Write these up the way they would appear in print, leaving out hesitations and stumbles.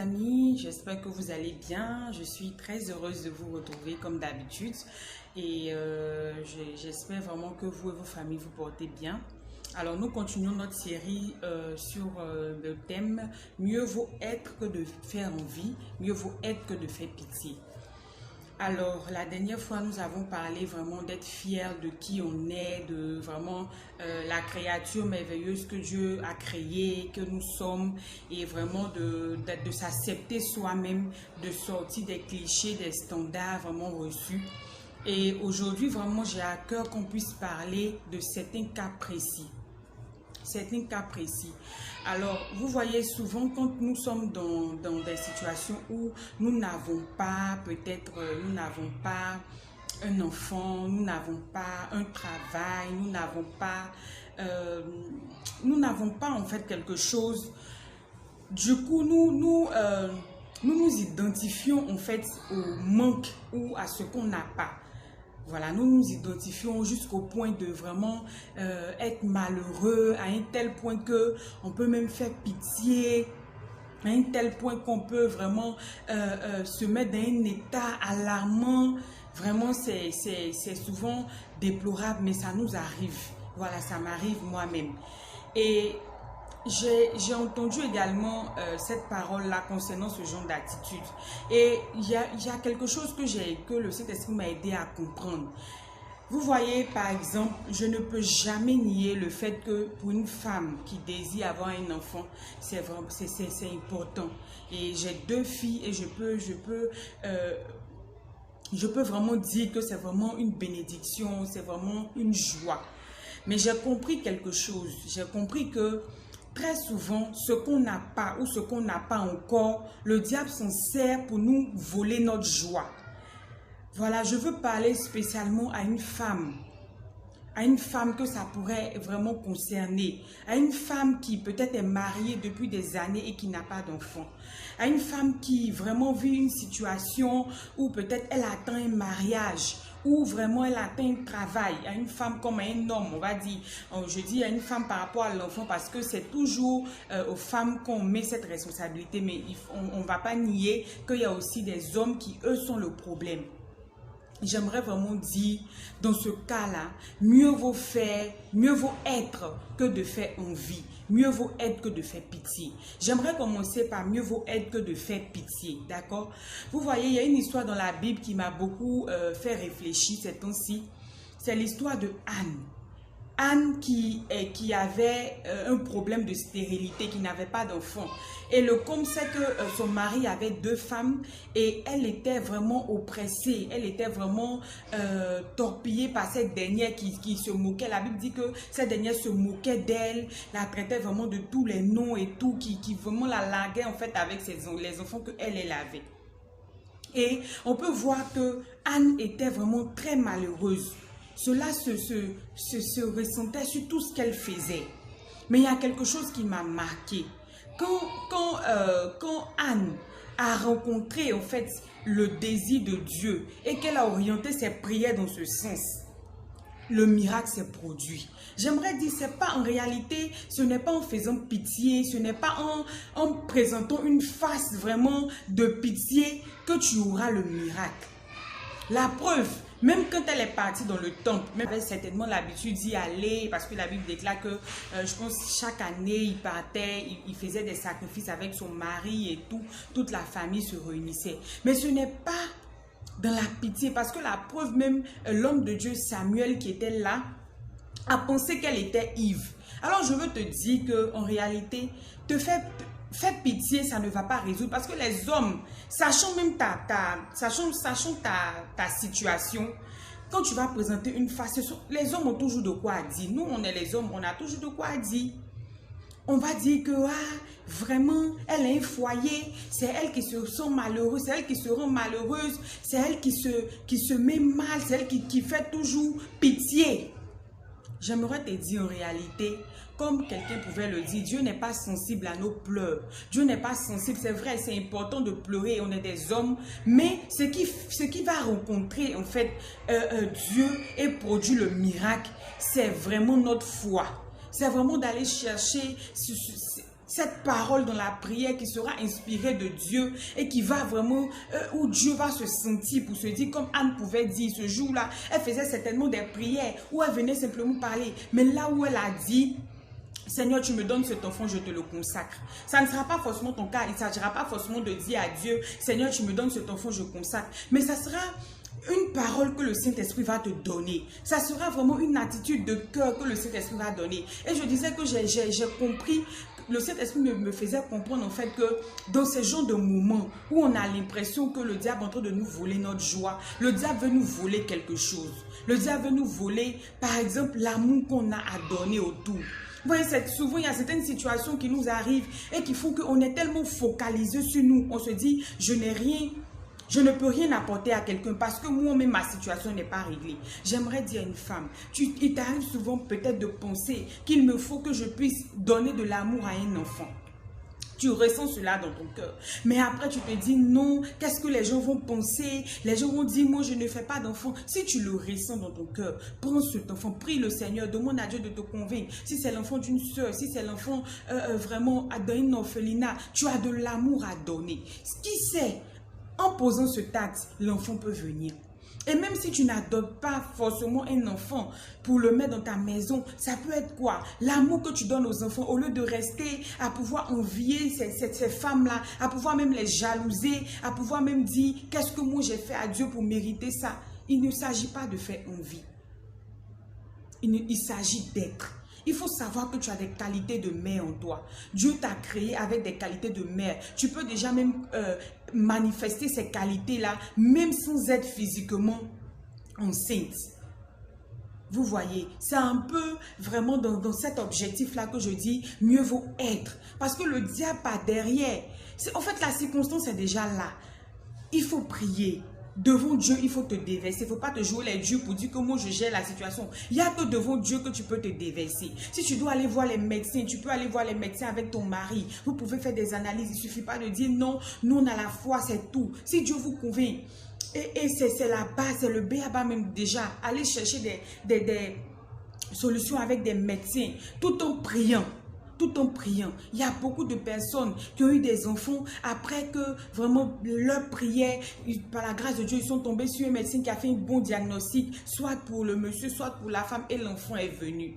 amis, j'espère que vous allez bien. Je suis très heureuse de vous retrouver comme d'habitude et j'espère vraiment que vous et vos familles vous portez bien. Alors nous continuons notre série sur le thème « Mieux vaut être que de faire envie, mieux vaut être que de faire pitié ». Alors, la dernière fois, nous avons parlé vraiment d'être fiers de qui on est, de vraiment la créature merveilleuse que Dieu a créée, que nous sommes, et vraiment de s'accepter soi-même, de sortir des clichés, des standards vraiment reçus. Et aujourd'hui, vraiment, j'ai à cœur qu'on puisse parler de certains cas précis. Certains cas précis. Alors, vous voyez souvent quand nous sommes dans des situations où nous n'avons pas, peut-être, nous n'avons pas un enfant, nous n'avons pas un travail, nous n'avons pas en fait quelque chose. Du coup, nous identifions en fait au manque ou à ce qu'on n'a pas. Voilà, nous nous identifions jusqu'au point de vraiment être malheureux, à un tel point que on peut même faire pitié, à un tel point qu'on peut vraiment se mettre dans un état alarmant. Vraiment, c'est souvent déplorable, mais ça nous arrive. Voilà, ça m'arrive moi-même. Et j'ai entendu également cette parole-là concernant ce genre d'attitude. Et il y a quelque chose que le Saint-Esprit m'a aidé à comprendre. Vous voyez, par exemple, je ne peux jamais nier le fait que pour une femme qui désire avoir un enfant, c'est important. Et j'ai 2 filles et je peux vraiment dire que c'est vraiment une bénédiction, c'est vraiment une joie. Mais j'ai compris quelque chose. J'ai compris que très souvent, ce qu'on n'a pas ou ce qu'on n'a pas encore, le diable s'en sert pour nous voler notre joie. Voilà, je veux parler spécialement à une femme que ça pourrait vraiment concerner, à une femme qui peut-être est mariée depuis des années et qui n'a pas d'enfant, à une femme qui vraiment vit une situation où peut-être elle attend un mariage, où vraiment elle attend un travail, à une femme comme à un homme, on va dire. Je dis à une femme par rapport à l'enfant parce que c'est toujours aux femmes qu'on met cette responsabilité, mais on ne va pas nier qu'il y a aussi des hommes qui, eux, sont le problème. J'aimerais vraiment dire, dans ce cas-là, mieux vaut faire, mieux vaut être que de faire envie. Mieux vaut être que de faire pitié. J'aimerais commencer par mieux vaut être que de faire pitié, d'accord? Vous voyez, il y a une histoire dans la Bible qui m'a beaucoup fait réfléchir ces temps-ci. C'est l'histoire de Anne. Anne qui avait un problème de stérilité, qui n'avait pas d'enfant. Et le comble, c'est que son mari avait 2 femmes et elle était vraiment oppressée. Elle était vraiment torpillée par cette dernière qui se moquait. La Bible dit que cette dernière se moquait d'elle, la traitait vraiment de tous les noms et tout, qui vraiment la larguait en fait avec les enfants qu'elle avait. Et on peut voir que Anne était vraiment très malheureuse. Cela se ressentait sur tout ce qu'elle faisait. Mais il y a quelque chose qui m'a marqué. Quand Anne a rencontré en fait le désir de Dieu et qu'elle a orienté ses prières dans ce sens, le miracle s'est produit. J'aimerais dire, c'est pas en réalité, ce n'est pas en faisant pitié, ce n'est pas en présentant une face vraiment de pitié que tu auras le miracle. La preuve, même quand elle est partie dans le temple, elle avait certainement l'habitude d'y aller parce que la Bible déclare que, je pense, chaque année, il partait, il faisait des sacrifices avec son mari et tout, toute la famille se réunissait. Mais ce n'est pas dans la pitié parce que la preuve même, l'homme de Dieu Samuel qui était là, a pensé qu'elle était ivre. Alors je veux te dire qu'en réalité, faire pitié, ça ne va pas résoudre parce que les hommes, sachant même sachant ta situation, quand tu vas présenter une face, les hommes ont toujours de quoi dire. Nous, on est les hommes, on a toujours de quoi dire. On va dire que vraiment, elle a un foyer, c'est elle qui se sent malheureuse, c'est elle qui se rend malheureuse, c'est elle qui se met mal, c'est elle qui fait toujours pitié. J'aimerais te dire en réalité, comme quelqu'un pouvait le dire, Dieu n'est pas sensible à nos pleurs. Dieu n'est pas sensible, c'est vrai, c'est important de pleurer, on est des hommes. Mais ce qui va rencontrer en fait Dieu et produire le miracle, c'est vraiment notre foi. C'est vraiment d'aller chercher cette parole dans la prière qui sera inspirée de Dieu et qui va vraiment, où Dieu va se sentir pour se dire, comme Anne pouvait dire ce jour-là, elle faisait certainement des prières où elle venait simplement parler. Mais là où elle a dit, Seigneur, tu me donnes cet enfant, je te le consacre. Ça ne sera pas forcément ton cas. Il ne s'agira pas forcément de dire à Dieu, Seigneur, tu me donnes cet enfant, je consacre. Mais ça sera une parole que le Saint-Esprit va te donner. Ça sera vraiment une attitude de cœur que le Saint-Esprit va donner. Et je disais que j'ai compris, le Saint-Esprit me faisait comprendre en fait que dans ces genres de moments où on a l'impression que le diable est en train de nous voler notre joie, le diable veut nous voler quelque chose. Le diable veut nous voler, par exemple, l'amour qu'on a à donner autour. Vous voyez, souvent, il y a certaines situations qui nous arrivent et qui font qu'on est tellement focalisé sur nous. On se dit, je ne peux rien apporter à quelqu'un parce que moi-même, ma situation n'est pas réglée. J'aimerais dire à une femme, il t'arrive souvent peut-être de penser qu'il me faut que je puisse donner de l'amour à un enfant. Tu ressens cela dans ton cœur. Mais après, tu te dis non, qu'est-ce que les gens vont penser? Les gens vont dire, moi, je ne fais pas d'enfant. Si tu le ressens dans ton cœur, prends cet enfant, prie le Seigneur, demande à Dieu de te convaincre. Si c'est l'enfant d'une soeur, si c'est l'enfant vraiment dans une orphelinat, tu as de l'amour à donner. Qui sait, en posant ce acte, l'enfant peut venir. Et même si tu n'adoptes pas forcément un enfant pour le mettre dans ta maison, ça peut être quoi? L'amour que tu donnes aux enfants, au lieu de rester à pouvoir envier ces femmes-là, à pouvoir même les jalouser, à pouvoir même dire, qu'est-ce que moi j'ai fait à Dieu pour mériter ça? Il ne s'agit pas de faire envie. Il s'agit d'être. Il faut savoir que tu as des qualités de mère en toi. Dieu t'a créé avec des qualités de mère. Tu peux déjà même manifester ces qualités-là, même sans être physiquement enceinte. Vous voyez, c'est un peu vraiment dans cet objectif-là que je dis, mieux vaut être. Parce que le diable pas derrière. En fait, la circonstance est déjà là. Il faut prier. Devant Dieu, il faut te déverser. Il ne faut pas te jouer les dieux pour dire que moi je gère la situation. Il n'y a que devant Dieu que tu peux te déverser. Si tu dois aller voir les médecins, tu peux aller voir les médecins avec ton mari. Vous pouvez faire des analyses. Il ne suffit pas de dire non, nous on a la foi, c'est tout. Si Dieu vous convainc, et c'est la base, c'est le b.a.-ba même déjà. Allez chercher des solutions avec des médecins tout en priant. Tout en priant. Il y a beaucoup de personnes qui ont eu des enfants après que vraiment leur prière, par la grâce de Dieu, ils sont tombés sur un médecin qui a fait un bon diagnostic, soit pour le monsieur, soit pour la femme, et l'enfant est venu.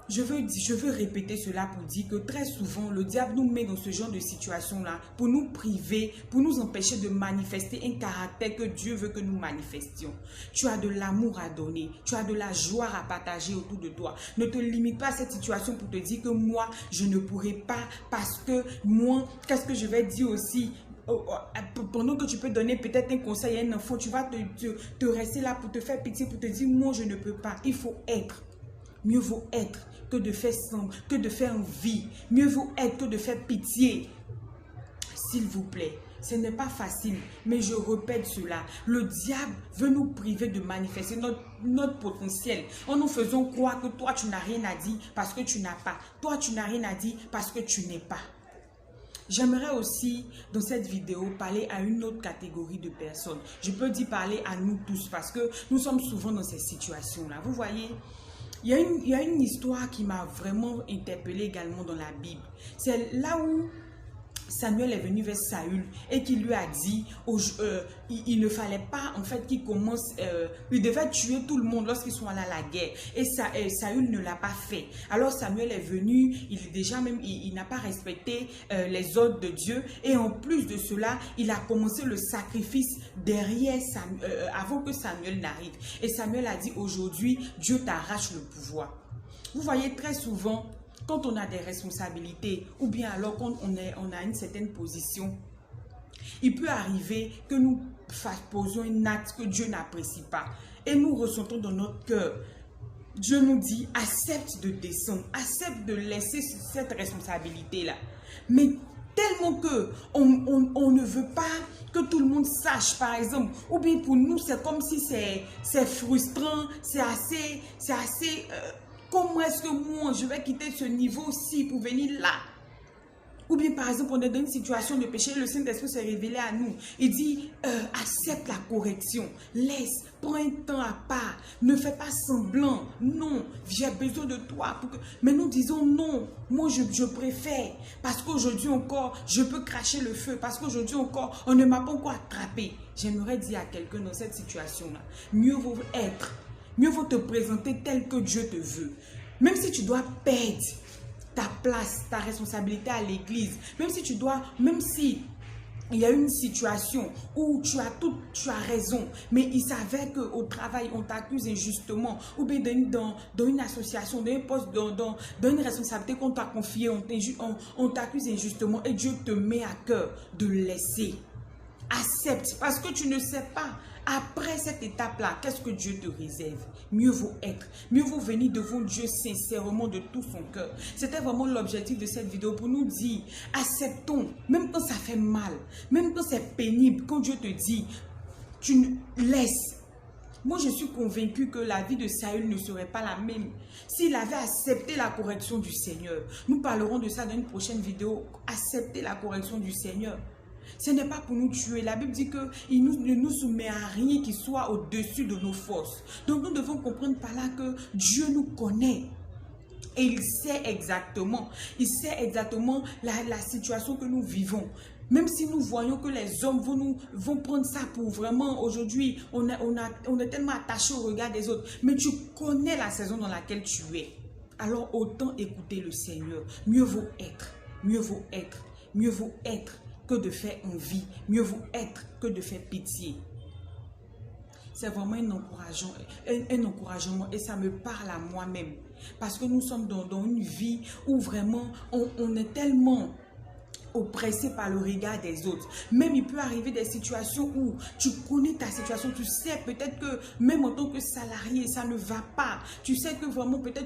Je veux répéter cela pour dire que très souvent, le diable nous met dans ce genre de situation-là pour nous priver, pour nous empêcher de manifester un caractère que Dieu veut que nous manifestions. Tu as de l'amour à donner, tu as de la joie à partager autour de toi. Ne te limite pas à cette situation pour te dire que moi, je ne pourrai pas parce que moi, qu'est-ce que je vais dire aussi? Pendant que tu peux donner peut-être un conseil à un enfant, tu vas te rester là pour te faire pitié, pour te dire moi, je ne peux pas. Il faut être. Mieux vaut être que de faire semble, que de faire envie. Mieux vaut être que de faire pitié. S'il vous plaît, ce n'est pas facile, mais je répète cela. Le diable veut nous priver de manifester notre potentiel en nous faisant croire que toi, tu n'as rien à dire parce que tu n'as pas. Toi, tu n'as rien à dire parce que tu n'es pas. J'aimerais aussi, dans cette vidéo, parler à une autre catégorie de personnes. Je peux dire parler à nous tous parce que nous sommes souvent dans ces situations-là. Vous voyez, il y a une histoire qui m'a vraiment interpellée également dans la Bible. C'est là où Samuel est venu vers Saül et qui lui a dit, il ne fallait pas en fait qu'il commence, il devait tuer tout le monde lorsqu'ils sont allés à la guerre. Et Saül ne l'a pas fait. Alors Samuel est venu, il n'a pas respecté les ordres de Dieu. Et en plus de cela, il a commencé le sacrifice derrière avant que Samuel n'arrive. Et Samuel a dit, aujourd'hui, Dieu t'arrache le pouvoir. Vous voyez très souvent, quand on a des responsabilités ou bien alors quand on a une certaine position, il peut arriver que nous posions un acte que Dieu n'apprécie pas et nous ressentons dans notre cœur. Dieu nous dit, accepte de descendre, accepte de laisser cette responsabilité-là. Mais tellement que on ne veut pas que tout le monde sache, par exemple, ou bien pour nous, c'est comme si c'est frustrant, c'est assez comment est-ce que moi, je vais quitter ce niveau-ci pour venir là? Ou bien par exemple, on est dans une situation de péché, le Saint-Esprit s'est révélé à nous. Il dit, accepte la correction, laisse, prends un temps à part, ne fais pas semblant. Non, j'ai besoin de toi. Mais nous disons non, moi je préfère. Parce qu'aujourd'hui encore, je peux cracher le feu. Parce qu'aujourd'hui encore, on ne m'a pas encore attrapé. J'aimerais dire à quelqu'un dans cette situation-là, mieux vaut être, mieux vaut te présenter tel que Dieu te veut. Même si tu dois perdre ta place, ta responsabilité à l'église, même si il y a une situation où tu as raison, mais il s'avère qu'au travail, on t'accuse injustement, ou bien dans une association, dans un poste, dans une responsabilité qu'on t'a confiée, on t'accuse injustement et Dieu te met à cœur de laisser. Accepte, parce que tu ne sais pas, après cette étape-là, qu'est-ce que Dieu te réserve? Mieux vaut être, mieux vaut venir devant Dieu sincèrement de tout son cœur. C'était vraiment l'objectif de cette vidéo, pour nous dire, acceptons, même quand ça fait mal, même quand c'est pénible, quand Dieu te dit, tu laisses. Moi, je suis convaincue que la vie de Saül ne serait pas la même s'il avait accepté la correction du Seigneur. Nous parlerons de ça dans une prochaine vidéo, accepter la correction du Seigneur. Ce n'est pas pour nous tuer. La Bible dit qu'il ne nous soumet à rien qui soit au-dessus de nos forces. Donc nous devons comprendre par là que Dieu nous connaît. Et il sait exactement la situation que nous vivons. Même si nous voyons que les hommes vont prendre ça pour vraiment, aujourd'hui, on est tellement attaché au regard des autres. Mais tu connais la saison dans laquelle tu es. Alors autant écouter le Seigneur. Mieux vaut être, mieux vaut être, mieux vaut être que de faire envie, mieux vaut être que de faire pitié. C'est vraiment un encouragement et ça me parle à moi-même. Parce que nous sommes dans une vie où vraiment on est tellement oppressé par le regard des autres. Même il peut arriver des situations où tu connais ta situation, tu sais peut-être que même en tant que salarié, ça ne va pas. Tu sais que vraiment peut-être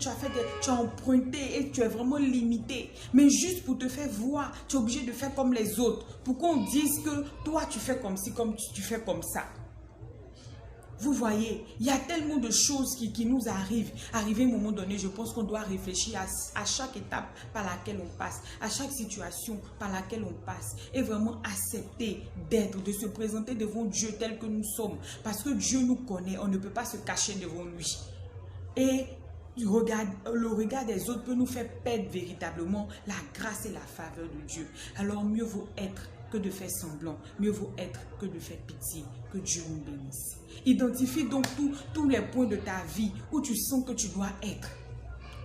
tu as emprunté et tu es vraiment limité. Mais juste pour te faire voir, tu es obligé de faire comme les autres. Pour qu'on dise que toi tu fais comme ci, comme tu fais comme ça. Vous voyez, il y a tellement de choses qui nous arrivent. Arrivé à un moment donné, je pense qu'on doit réfléchir à chaque étape par laquelle on passe, à chaque situation par laquelle on passe. Et vraiment accepter d'être, de se présenter devant Dieu tel que nous sommes. Parce que Dieu nous connaît, on ne peut pas se cacher devant lui. Et le regard des autres peut nous faire perdre véritablement la grâce et la faveur de Dieu. Alors mieux vaut être que de faire semblant. Mieux vaut être que de faire pitié. Que Dieu nous bénisse. Identifie donc tous les points de ta vie où tu sens que tu dois être.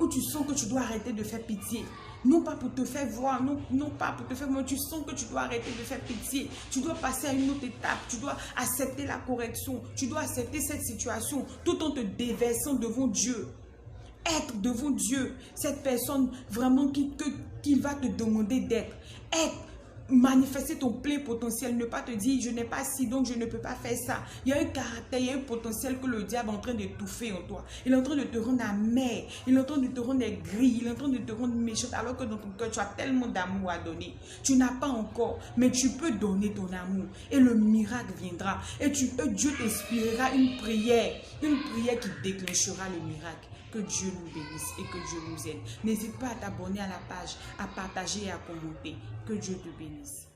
Où tu sens que tu dois arrêter de faire pitié. Non pas pour te faire voir, non pas pour te faire voir. Tu sens que tu dois arrêter de faire pitié. Tu dois passer à une autre étape. Tu dois accepter la correction. Tu dois accepter cette situation tout en te déversant devant Dieu. Être devant Dieu, cette personne vraiment qui va te demander d'être. Être. Manifester ton plein potentiel, ne pas te dire je n'ai pas ci donc je ne peux pas faire ça. Il y a un caractère, il y a un potentiel que le diable est en train d'étouffer en toi. Il est en train de te rendre amer, il est en train de te rendre gris, il est en train de te rendre méchant alors que dans ton cœur tu as tellement d'amour à donner. Tu n'as pas encore, mais tu peux donner ton amour et le miracle viendra. Et Dieu t'inspirera une prière qui déclenchera le miracle. Que Dieu nous bénisse et que Dieu nous aide. N'hésite pas à t'abonner à la page, à partager et à commenter. Que Dieu te bénisse.